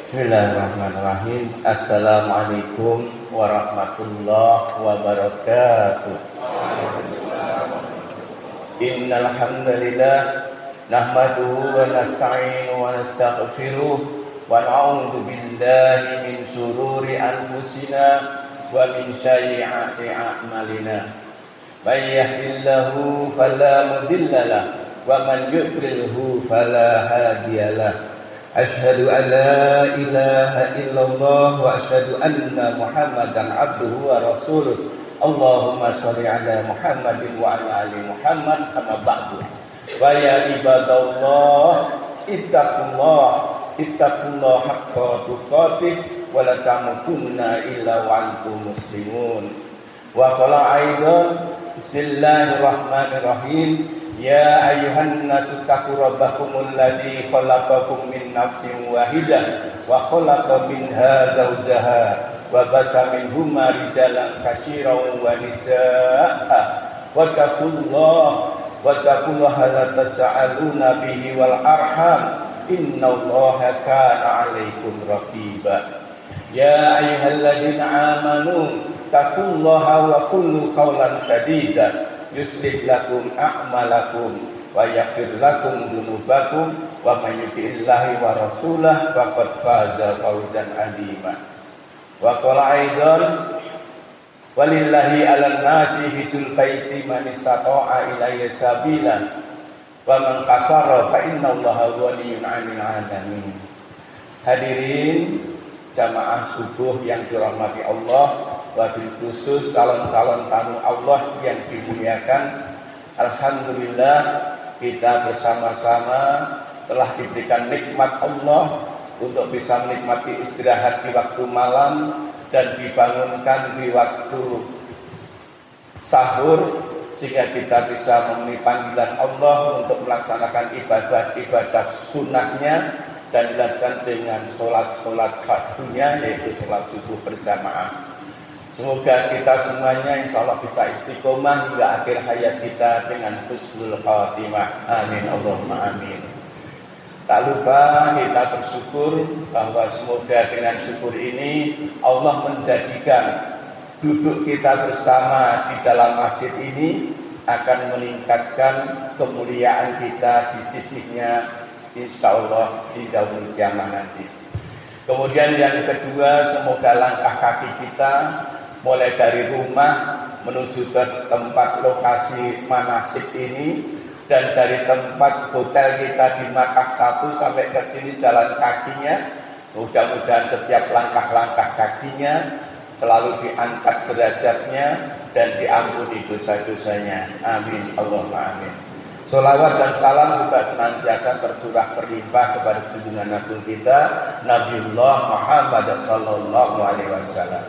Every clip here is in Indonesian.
Bismillahirrahmanirrahim. Assalamualaikum warahmatullahi wabarakatuh. Innal hamdalillah nahmaduhu wa nasta'inuhu wa nastaghfiruh wa na'udzu billahi min shururi anfusina wa min sayyiati a'malina. May yahdihillahu fala mudilla lahu wa man yudlilhu fala hadiyalah. Asyhadu an la ilaha illallah wa asyhadu anna Muhammadan abduhu wa rasuluh. Allahumma shalli ala Muhammadin wa ala ali Muhammad kama ba'du. Wa ya ibadallah ittaqullah haqqa tuqatih wa la tamutunna illa wa antum muslimun. Wa qala aidan bismillahirrahmanirrahim. Ya ayyuhan nasu taqu rabbakumul ladzi khalaqakum min nafsin wahidah wa khalaqa minha zawjaha wa basa minhuma rijalan katsiran wa nisaa'a wattaqullaha la tas'aluna bihi wal arham innallaha kana 'alaikum raqiba. Ya ayyuhalladzina amanu taqullaha wa qulu qawlan sadida yuslih lakum a'malakum wa yaghfir lakum dzunubakum wa may yuti'illahi wa rasulahu faqad faza fawzan 'azima. Wa qala aidan walillahi 'alan nasi hijjul baiti man istata'a ilaihi sabila wa man kafara fa innallaha ghaniyyun 'anil 'alamin. Hadirin jamaah subuh yang dirahmati Allah, wabil khusus calon-calon tamu Allah yang dimuliakan. Alhamdulillah kita bersama-sama telah diberikan nikmat Allah untuk bisa menikmati istirahat di waktu malam dan dibangunkan di waktu sahur, sehingga kita bisa memenuhi panggilan Allah untuk melaksanakan ibadah-ibadah sunnahnya dan dilakukan dengan sholat-sholat fardunya, yaitu sholat subuh berjamaah. Semoga kita semuanya insya Allah bisa istiqomah hingga akhir hayat kita dengan husnul khatimah. Amin Allahumma amin. Tak lupa kita bersyukur bahwa semoga dengan syukur ini Allah menjadikan duduk kita bersama di dalam masjid ini akan meningkatkan kemuliaan kita di sisinya insya Allah di yaumul qiyamah nanti. Kemudian yang kedua, semoga langkah kaki kita mulai dari rumah menuju ke tempat lokasi manasik ini dan dari tempat hotel kita di Makkah 1 sampai ke sini jalan kakinya, mudah-mudahan setiap langkah-langkah kakinya selalu diangkat derajatnya dan diampuni dosa-dosanya. Amin Allahumma amin. Sholawat dan salam juga senantiasa tercurah berlimpah kepada junjungan Nabi kita Nabiullah Muhammad sallallahu alaihi wasallam.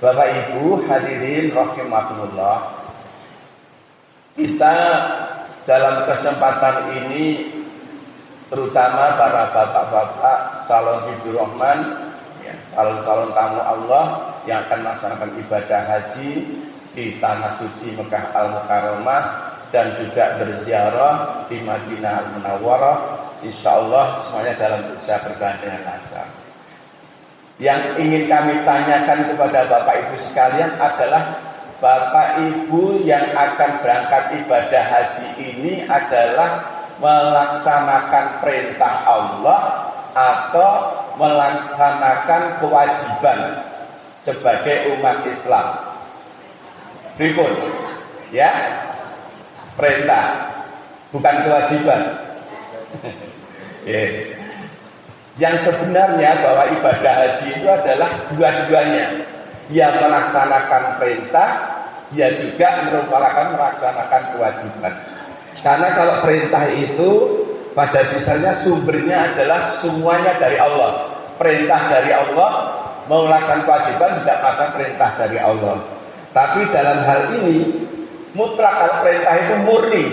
Bapak Ibu hadirin rahimakumullah, kita dalam kesempatan ini terutama para bapak-bapak calon hibur rahman, calon-calon tamu Allah yang akan melaksanakan ibadah haji di tanah suci Mekah Al-Mukarramah dan juga berziarah di Madinah Al-Munawwarah, insyaallah semuanya dalam usaha berjalan dengan lancar. Yang ingin kami tanyakan kepada Bapak Ibu sekalian adalah Bapak Ibu yang akan berangkat ibadah haji ini adalah melaksanakan perintah Allah atau melaksanakan kewajiban sebagai umat Islam. Berikut ya, perintah bukan kewajiban. Yeah. Yang sebenarnya bahwa ibadah haji itu adalah dua-duanya. Dia melaksanakan perintah, dia juga melaksanakan kewajiban. Karena kalau perintah itu pada dasarnya sumbernya adalah semuanya dari Allah. Perintah dari Allah, mau melaksanakan kewajiban tidak melaksanakan perintah dari Allah. Tapi dalam hal ini mutlak, kalau perintah itu murni,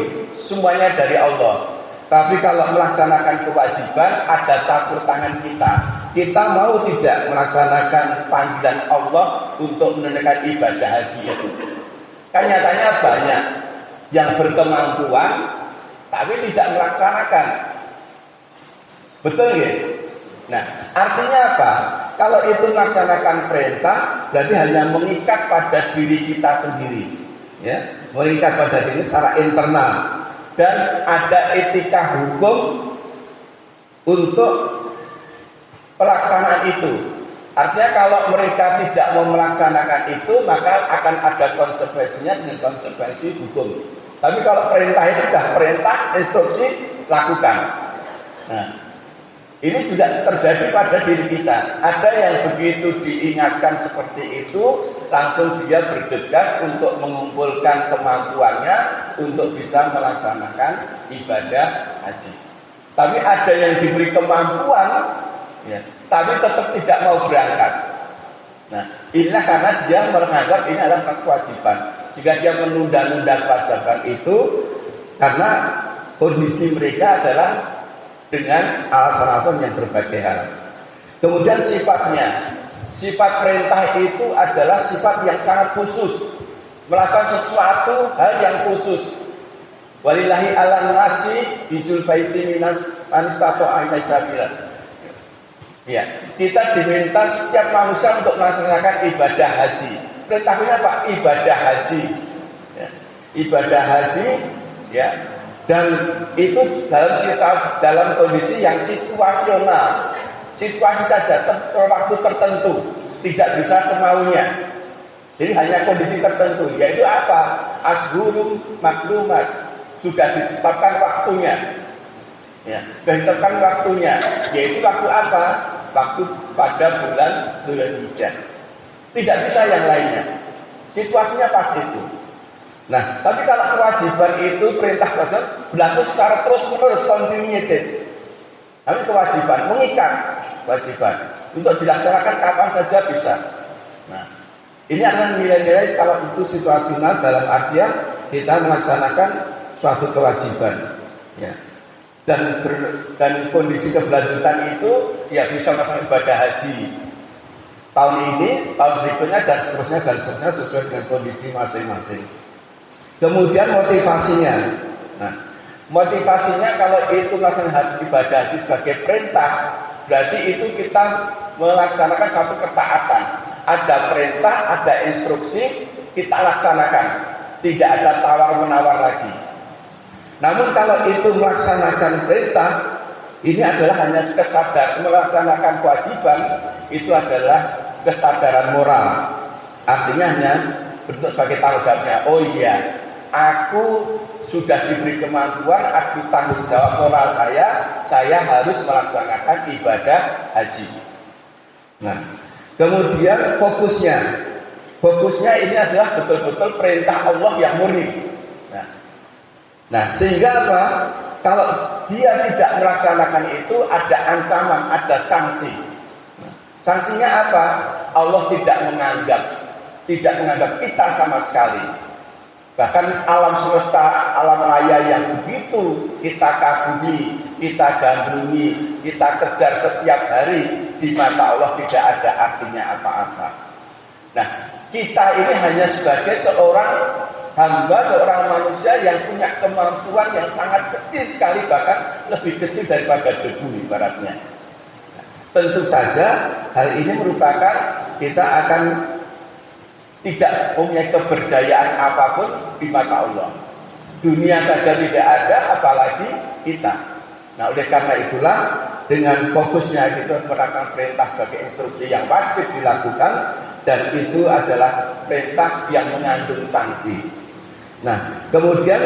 semuanya dari Allah. Tapi kalau melaksanakan kewajiban ada campur tangan kita. Kita mau tidak melaksanakan panggilan Allah untuk menunaikan ibadah haji itu. Kan nyatanya banyak yang berkemampuan tapi tidak melaksanakan. Betul ya? Nah, artinya apa? Kalau itu melaksanakan perintah, berarti hanya mengikat pada diri kita sendiri, ya, mengikat pada diri secara internal, dan ada etika hukum untuk pelaksanaan itu. Artinya kalau mereka tidak mau melaksanakan itu, maka akan ada konsekuensinya dengan konsekuensi hukum. Tapi kalau perintah itu sudah perintah, instruksi, lakukan. Nah, ini juga terjadi pada diri kita. Ada yang begitu diingatkan seperti itu, langsung dia bergegas untuk mengumpulkan kemampuannya untuk bisa melaksanakan ibadah haji. Tapi ada yang diberi kemampuan, ya, tapi tetap tidak mau berangkat. Nah, inilah karena dia menganggap ini adalah kewajiban. Jika dia menunda-nunda kewajiban itu, karena kondisi mereka adalah dengan alasan-alasan yang berbagai hal. Kemudian sifat perintah itu adalah sifat yang sangat khusus, melakukan sesuatu hal yang khusus. Walillahi ala nasi bijul baiti minas anistato sabila. Ya, kita diminta setiap manusia untuk melaksanakan ibadah haji. Perintahnya apa? Ibadah haji. Ya, ibadah haji, ya. Dan itu dalam kondisi yang situasional, situasi saja waktu tertentu, tidak bisa semaunya. Jadi hanya kondisi tertentu, yaitu apa? Ashhurum maklumat, sudah ditetapkan waktunya, ya, ditetapkan waktunya, yaitu waktu apa? Waktu pada bulan Dzulhijjah. Tidak bisa yang lainnya. Situasinya pasti itu. Nah, tapi kalau kewajiban itu perintah kewajiban berlaku secara terus-menerus, continuated. Tapi kewajiban mengikat kewajiban untuk dilaksanakan kapan saja bisa. Nah, ini akan nilai-nilai kalau itu situasional dalam artian kita melaksanakan suatu kewajiban, ya. Dan kondisi keberlanjutan itu ya bisa melakukan ibadah haji tahun ini, tahun berikutnya dan seterusnya sesuai dengan kondisi masing-masing. Kemudian motivasinya. Nah, motivasinya kalau itu melaksanakan ibadah haji sebagai perintah, berarti itu kita melaksanakan satu ketaatan. Ada perintah, ada instruksi, kita laksanakan. Tidak ada tawar-menawar lagi. Namun kalau itu melaksanakan perintah, ini adalah hanya kesadaran melaksanakan kewajiban, itu adalah kesadaran moral. Artinya hanya bentuk sebagai tanggung jawabnya. Oh iya, aku sudah diberi kemampuan, aku tanggung jawab moral saya harus melaksanakan ibadah haji. Nah, kemudian fokusnya ini adalah betul-betul perintah Allah yang murni. Nah, sehingga apa? Kalau dia tidak melaksanakan itu ada ancaman, ada sanksi. Nah, sanksinya apa? Allah tidak menganggap kita sama sekali. Bahkan alam semesta, alam raya yang begitu kita kagumi, kita gandrungi, kita kejar setiap hari, di mata Allah tidak ada artinya apa-apa. Nah, kita ini hanya sebagai seorang hamba, seorang manusia yang punya kemampuan yang sangat kecil sekali, bahkan lebih kecil daripada debu ibaratnya. Nah, tentu saja hal ini merupakan kita akan tidak punya keberdayaan apapun di mata Allah. Dunia saja tidak ada, apalagi kita. Nah, oleh karena itulah dengan fokusnya itu melaksanakan perintah sebagai instruksi yang wajib dilakukan, dan itu adalah perintah yang mengandung sanksi. Nah, kemudian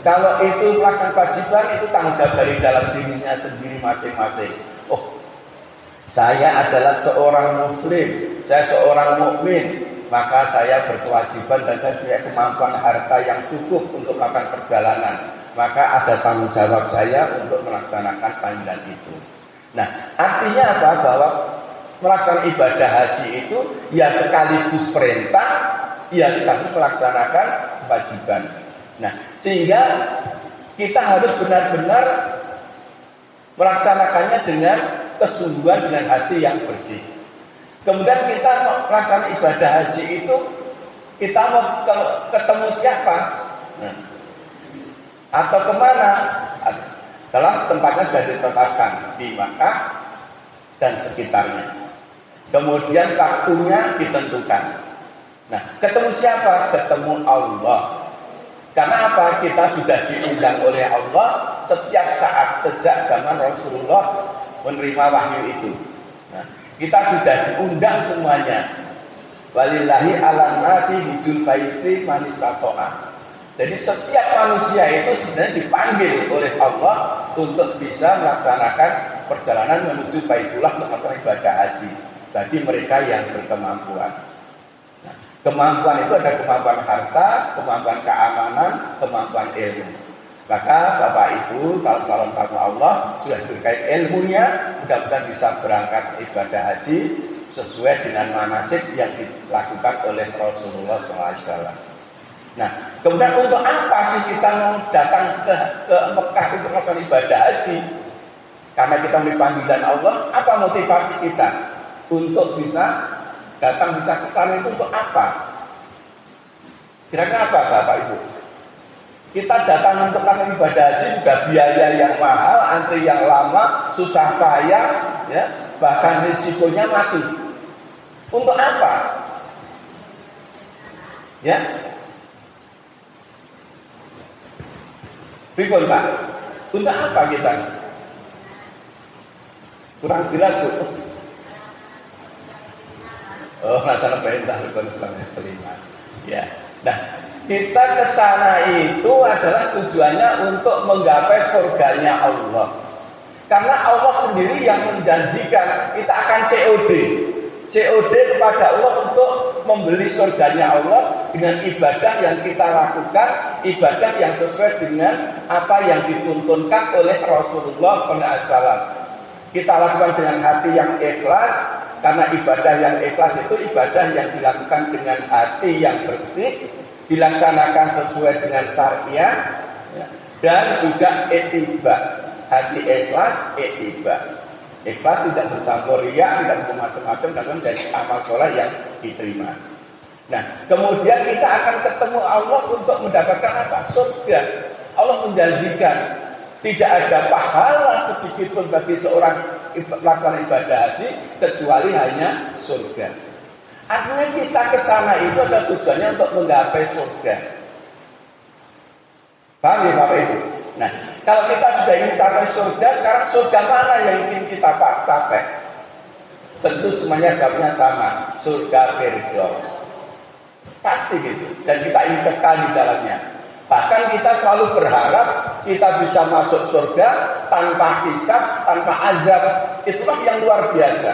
kalau itu melaksanakan kewajiban, itu tanggung jawab dari dalam dirinya sendiri masing-masing. Oh, saya adalah seorang muslim, saya seorang mukmin, maka saya berkewajiban dan saya punya kemampuan harta yang cukup untuk melakukan perjalanan. Maka ada tanggung jawab saya untuk melaksanakan panggilan itu. Nah, artinya apa? Bahwa melaksanakan ibadah haji itu ya sekaligus perintah, ya sekaligus melaksanakan kewajiban. Nah, sehingga kita harus benar-benar melaksanakannya dengan kesungguhan, dengan hati yang bersih. Kemudian kita melaksanakan ibadah haji itu, kita mau ketemu siapa? Nah, atau kemana? Dalam tempatnya sudah ditetapkan di Makkah, dan sekitarnya. Kemudian waktunya ditentukan. Nah, ketemu siapa? Ketemu Allah. Karena apa? Kita sudah diundang oleh Allah setiap saat sejak zaman Rasulullah menerima wahyu itu. Nah, kita sudah diundang semuanya. Walillahi ala nasi hijjul baiti man istata'a. Jadi setiap manusia itu sebenarnya dipanggil oleh Allah untuk bisa melaksanakan perjalanan menuju Baitullah untuk melaksanakan ibadah haji bagi mereka yang berkemampuan. Nah, kemampuan itu ada kemampuan harta, kemampuan keamanan, kemampuan ilmu. Maka Bapak Ibu, calon-calon tamu Allah sudah diberikan ilmunya, mudah-mudahan bisa berangkat ibadah haji sesuai dengan manasik yang dilakukan oleh Rasulullah SAW. Nah, kemudian untuk apa sih kita mau datang ke Mekah untuk melakukan ibadah haji? Karena kita memiliki panggilan Allah, apa motivasi kita untuk bisa datang bisa ke sana itu untuk apa? Kira-kira apa Bapak Ibu? Kita datang untuk melakukan ibadah haji juga biaya yang mahal, antri yang lama, susah payah, ya, bahkan risikonya mati. Untuk apa? Ya, Bikun Pak, untuk apa kita? Kurang jelas Bu. Oh, masalah perintah rukun Islam yang kelima. Ya, nah kita ke sana itu adalah tujuannya untuk menggapai surganya Allah. Karena Allah sendiri yang menjanjikan kita akan COD kepada Allah untuk membeli surganya Allah dengan ibadah yang kita lakukan, ibadah yang sesuai dengan apa yang dituntunkan oleh Rasulullah SAW. Kita lakukan dengan hati yang ikhlas, karena ibadah yang ikhlas itu ibadah yang dilakukan dengan hati yang bersih, dilaksanakan sesuai dengan syariat, dan juga etiba. Hati ikhlas, etiba. Ikhlas tidak bercampur riya, tidak bermacam-macam, dan menjadi amal soleh yang diterima. Nah, kemudian kita akan ketemu Allah untuk mendapatkan apa? Surga. Allah menjanjikan tidak ada pahala sedikit pun bagi seorang pelaksana ibadah haji kecuali hanya surga. Artinya kita ke sana itu adalah tujuannya untuk menggapai surga. Paham ya Bapak Ibu? Nah, kalau kita sudah ingin capai surga, sekarang surga mana yang ingin kita capai? Tentu semuanya jawabnya sama, surga Firdaus. Pasti gitu, dan kita ingin kekal di dalamnya. Bahkan kita selalu berharap kita bisa masuk surga tanpa hisab, tanpa azab. Itulah yang luar biasa.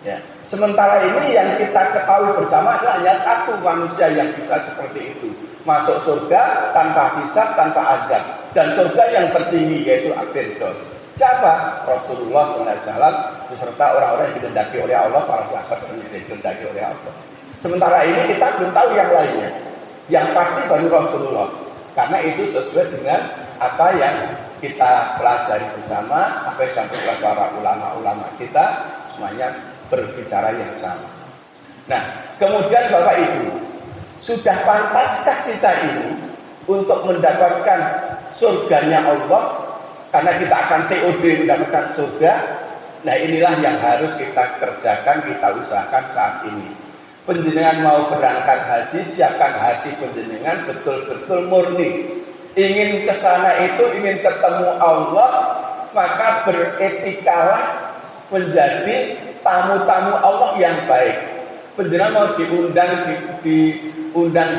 Ya. Sementara ini yang kita ketahui bersama adalah hanya satu manusia yang bisa seperti itu. Masuk surga tanpa hisab, tanpa azab. Dan surga yang tertinggi yaitu Firdaus. Siapa? Rasulullah SAW beserta orang-orang yang dikehendaki oleh Allah, para sahabat yang dikehendaki oleh Allah. Sementara ini kita belum tahu yang lainnya. Yang pasti baru Rasulullah. Karena itu sesuai dengan apa yang kita pelajari bersama, apa yang disampaikan oleh para ulama-ulama kita, semuanya berbicara yang sama. Nah, kemudian Bapak Ibu, sudah pantaskah kita ini untuk mendapatkan surganya Allah? Karena kita akan COD mendapatkan surga. Nah, inilah yang harus kita kerjakan, kita usahakan saat ini. Penjenengan mau berangkat haji, siapkan hati penjenengan betul-betul murni. Ingin ke sana itu, ingin ketemu Allah, maka beretikalah menjadi tamu-tamu Allah yang baik. Penjenengan mau diundang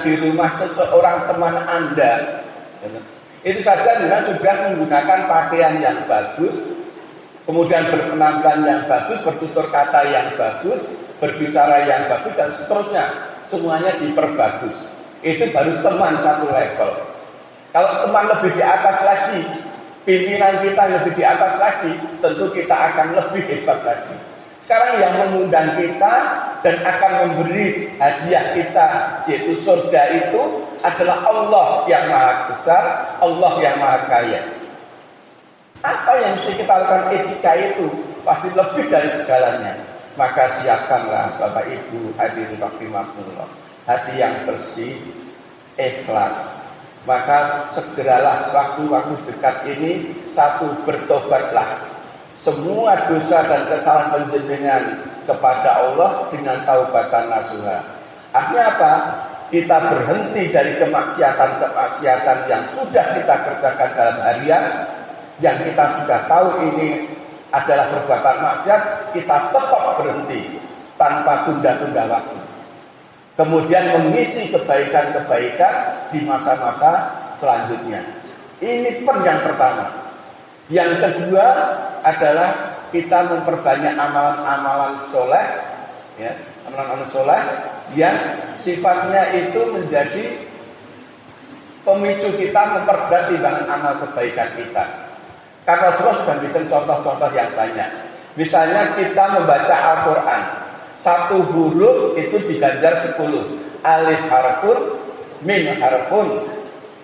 di rumah seseorang teman Anda, itu saja dengan sudah menggunakan pakaian yang bagus, kemudian berpenampilan yang bagus, bertutur kata yang bagus, berbicara yang bagus, dan seterusnya. Semuanya diperbagus. Itu baru teman satu level. Kalau teman lebih di atas lagi, pimpinan kita lebih di atas lagi, tentu kita akan lebih hebat lagi. Sekarang yang mengundang kita dan akan memberi hadiah kita, yaitu surga itu, adalah Allah yang maha besar, Allah yang maha kaya. Apa yang mesti kita lakukan? Etika itu pasti lebih dari segalanya. Maka siapkanlah Bapak Ibu hadirin rahimakumullah, hati yang bersih, ikhlas. Maka segeralah waktu-waktu dekat ini, satu, bertobatlah semua dosa dan kesalahan panjenengan kepada Allah dengan taubatan nasuha. Artinya apa? Kita berhenti dari kemaksiatan-kemaksiatan yang sudah kita kerjakan dalam harian, yang kita sudah tahu ini adalah perbuatan maksiat, kita tetap berhenti tanpa tunda-tunda waktu. Kemudian mengisi kebaikan-kebaikan di masa-masa selanjutnya. Ini yang pertama. Yang kedua adalah kita memperbanyak amalan-amalan soleh, ya, amalan-amalan soleh yang sifatnya itu menjadi pemicu kita memperberat timbangan amal kebaikan kita. Karena Rasulullah sudah bikin contoh-contoh yang banyak. Misalnya kita membaca Al-Quran, satu huruf itu diganjar 10. Alif harfun, mim harfun,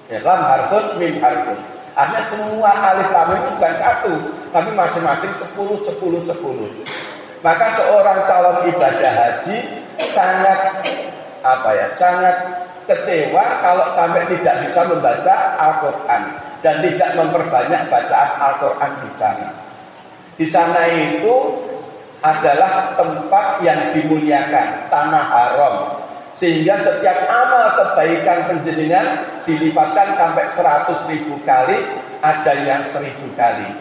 ya, lam harfun, mim harfun. Artinya semua alif lam itu bukan satu, tapi masing-masing 10. Maka seorang calon ibadah haji sangat sangat kecewa kalau sampai tidak bisa membaca Al-Quran dan tidak memperbanyak bacaan Al-Quran di sana. Di sana itu adalah tempat yang dimuliakan, tanah haram, sehingga setiap amal kebaikan panjenengan dilipatkan sampai 100.000 kali, ada yang 1000 kali.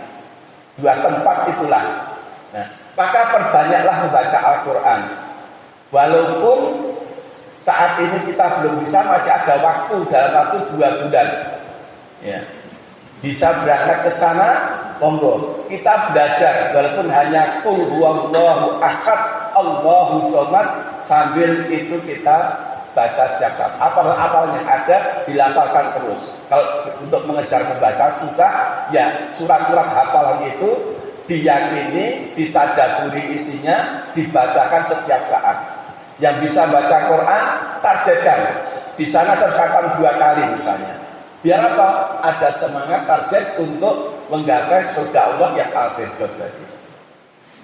Dua tempat itulah. Nah, maka perbanyaklah membaca Al-Quran. Walaupun saat ini kita belum bisa, masih ada waktu dalam waktu 2 bulan. Ya. Bisa berangkat ke sana, monggo. Kita belajar walaupun hanya qul huwallahu ahad, Allahu somad, sambil itu kita baca setiap saat. Apal-apalnya ada, dilafalkan terus. Kalau untuk mengejar membaca susah, ya surat-surat hafalan itu diyakini, ditadaburi isinya, dibacakan setiap saat. Yang bisa baca Quran, targetkan. Di sana tercatat 2 kali misalnya. Biar apa? Ada semangat target untuk menggapai surga Allah yang al-firdaus tadi.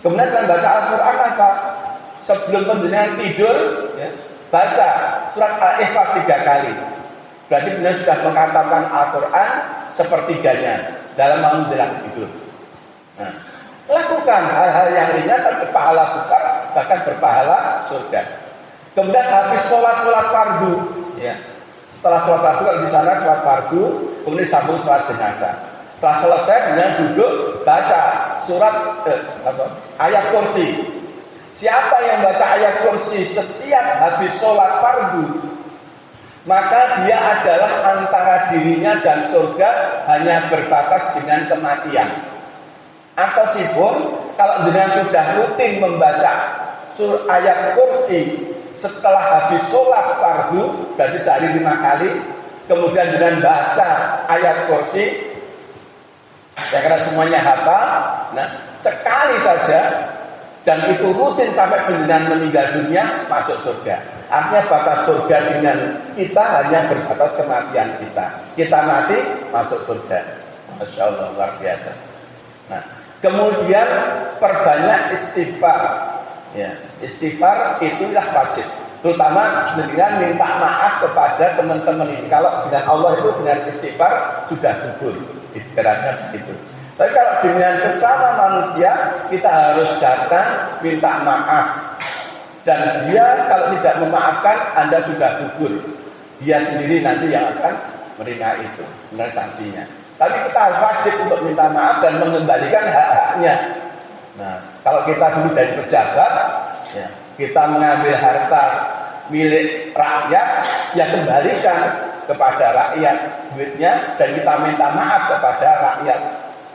Kemudian saya baca Al-Quran apa? Sebelum panjenengan tidur, ya, baca surat Al-Ikhlas 3 kali. Berarti panjenengan sudah mengatakan Al-Quran sepertiganya dalam menjelang tidur. Nah, lakukan hal-hal yang ringan dan berpahala besar, bahkan berpahala surga. Kemudian habis sholat fardu, ya. Setelah sholat fardu, kalau di sana sholat fardu, kemudian sambung sholat jenazah. Setelah selesai, kemudian duduk baca surat ayat kursi. Siapa yang baca ayat kursi setiap habis sholat fardu, maka dia adalah antara dirinya dan surga hanya berbatas dengan kematian. Atau sipun, kalau jenengan sudah rutin membaca ayat kursi setelah habis sholat fardu, berarti sehari 5 kali, kemudian dengan baca ayat kursi, ya karena semuanya hafal, nah sekali saja, dan itu rutin sampai panjenengan meninggal dunia, masuk surga. Artinya batas surga dengan kita hanya berbatas kematian kita. Kita mati, masuk surga. Masya Allah, luar biasa. Nah, kemudian perbanyak istighfar. Ya, istighfar itulah wajib. Terutama dengan minta maaf kepada teman-teman ini. Kalau dengan Allah itu dengan istighfar sudah gugur. Ibaratnya begitu. Tapi kalau dengan sesama manusia, kita harus datang minta maaf. Dan dia kalau tidak memaafkan, Anda sudah gugur. Dia sendiri nanti yang akan menerima itu, benar sanksinya. Tapi kita harus wajib untuk minta maaf dan mengembalikan hak-haknya. Nah, kalau kita dulu dari pejabat, ya, kita mengambil harta milik rakyat, ya kembalikan kepada rakyat duitnya dan kita minta maaf kepada rakyat.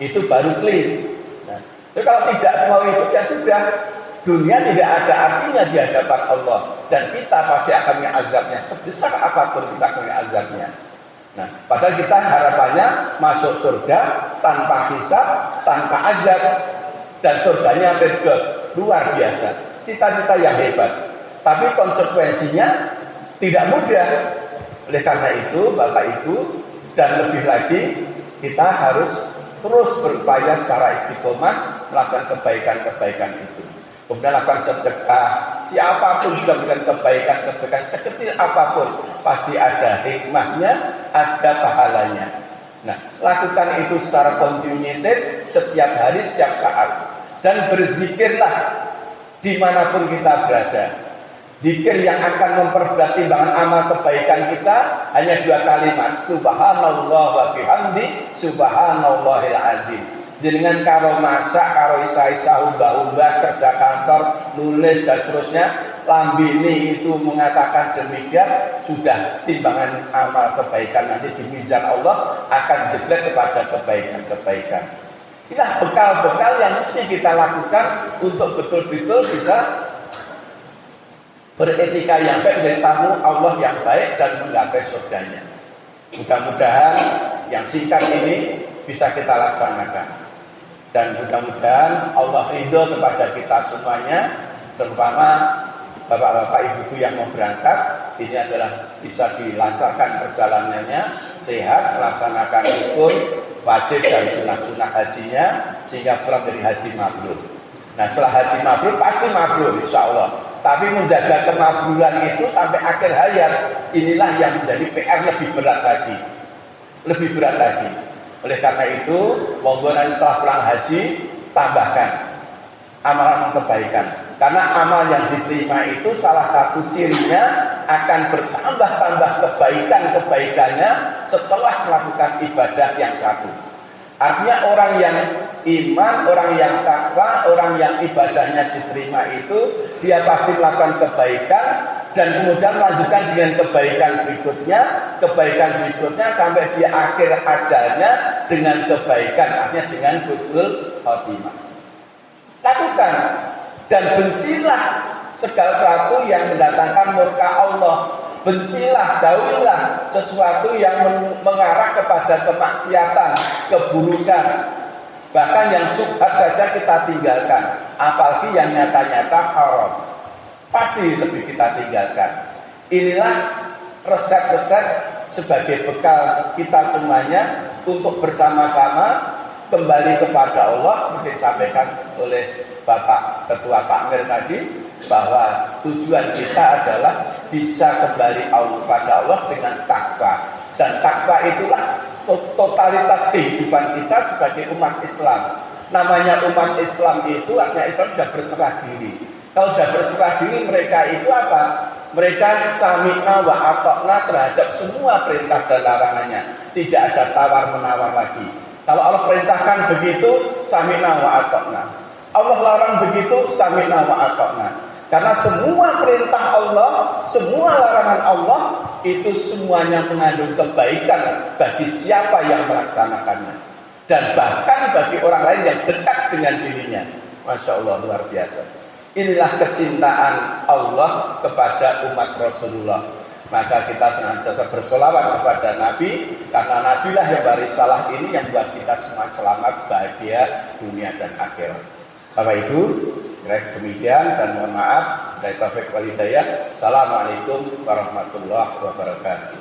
Itu baru clean. Nah, jadi kalau tidak mau itu, ya sudah, dunia tidak ada artinya di hadapan Allah dan kita pasti akan mengazabnya sebesar apapun kita akan mengazabnya. Nah, padahal kita harapannya masuk surga tanpa hisab, tanpa azab. Dan surganya firdaus, luar biasa, cita-cita yang hebat. Tapi konsekuensinya tidak mudah. Oleh karena itu, Bapak Ibu, dan lebih lagi, kita harus terus berupaya secara istiqomah melakukan kebaikan-kebaikan itu. Kemudian lakukan sedekah. Siapapun juga melakukan kebaikan-kebaikan sekecil apapun, pasti ada hikmahnya, ada pahalanya. Nah, lakukan itu secara continuated setiap hari, setiap saat. dan berzikirlah dimanapun kita berada. Zikir yang akan memperberat timbangan amal kebaikan kita hanya 2 kalimat, subhanallah wa bihamdi, subhanallahil azim. Dengan karo masak, karo isa-isa, ubah-ubah, kerja kantor, nulis dan seterusnya, lambini itu mengatakan demikian, sudah timbangan amal kebaikan nanti di mizan Allah akan jeblek kepada kebaikan-kebaikan. Inilah bekal-bekal yang mesti kita lakukan untuk betul-betul bisa beretika yang baik dari tamu Allah yang baik dan menggapai surganya. Mudah-mudahan yang singkat ini bisa kita laksanakan. Dan mudah-mudahan Allah ridho kepada kita semuanya, terutama bapak-bapak ibu-ibu yang mau berangkat. Ini adalah bisa dilancarkan perjalanannya, sehat, melaksanakan rukun, wajib dan sunah-sunah hajinya, sehingga pulang dari haji mabrur. Nah, setelah haji mabrur pasti mabrur insya Allah. Tapi menjaga kemakburan itu sampai akhir hayat, inilah yang menjadi PR lebih berat lagi. Lebih berat lagi. Oleh karena itu, monggo nanti setelah pulang haji, tambahkan amalan kebaikan. Karena amal yang diterima itu salah satu cirinya akan bertambah-tambah kebaikan-kebaikannya setelah melakukan ibadah yang satu. Artinya orang yang iman, orang yang takwa, orang yang ibadahnya diterima itu, dia pasti melakukan kebaikan dan kemudian melanjutkan dengan kebaikan berikutnya sampai di akhir ajalnya dengan kebaikan, artinya dengan husnul khotimah. Lakukan dan bencilah segala sesuatu yang mendatangkan murka Allah. Bencilah, jauhilah sesuatu yang mengarah kepada kemaksiatan, keburukan. Bahkan yang subhat saja kita tinggalkan. Apalagi yang nyata-nyata haram, pasti lebih kita tinggalkan. Inilah resep-resep sebagai bekal kita semuanya untuk bersama-sama kembali kepada Allah, seperti disampaikan oleh Bapak Ketua Takmir tadi, bahwa tujuan kita adalah bisa kembali kepada Allah dengan takwa. Dan takwa itulah totalitas kehidupan kita sebagai umat Islam. Namanya umat Islam itu artinya Islam sudah berserah diri. Kalau sudah berserah diri, mereka itu apa? Mereka sami'na wa ata'na terhadap semua perintah dan larangannya. Tidak ada tawar-menawar lagi. Kalau Allah perintahkan begitu, sami'na wa ata'na. Allah larang begitu, sami'na wa ata'na. Karena semua perintah Allah, semua larangan Allah, itu semuanya mengandung kebaikan bagi siapa yang melaksanakannya. Dan bahkan bagi orang lain yang dekat dengan dirinya. Masya Allah, luar biasa. Inilah kecintaan Allah kepada umat Rasulullah. Maka kita senantiasa bersolawat kepada Nabi, karena Nabilah yang barisalah ini yang buat kita semua selamat, bahagia dunia dan akhirat. Bapak Ibu, demikian dan mohon maaf dari taufik wal hidayah. Assalamualaikum warahmatullahi wabarakatuh.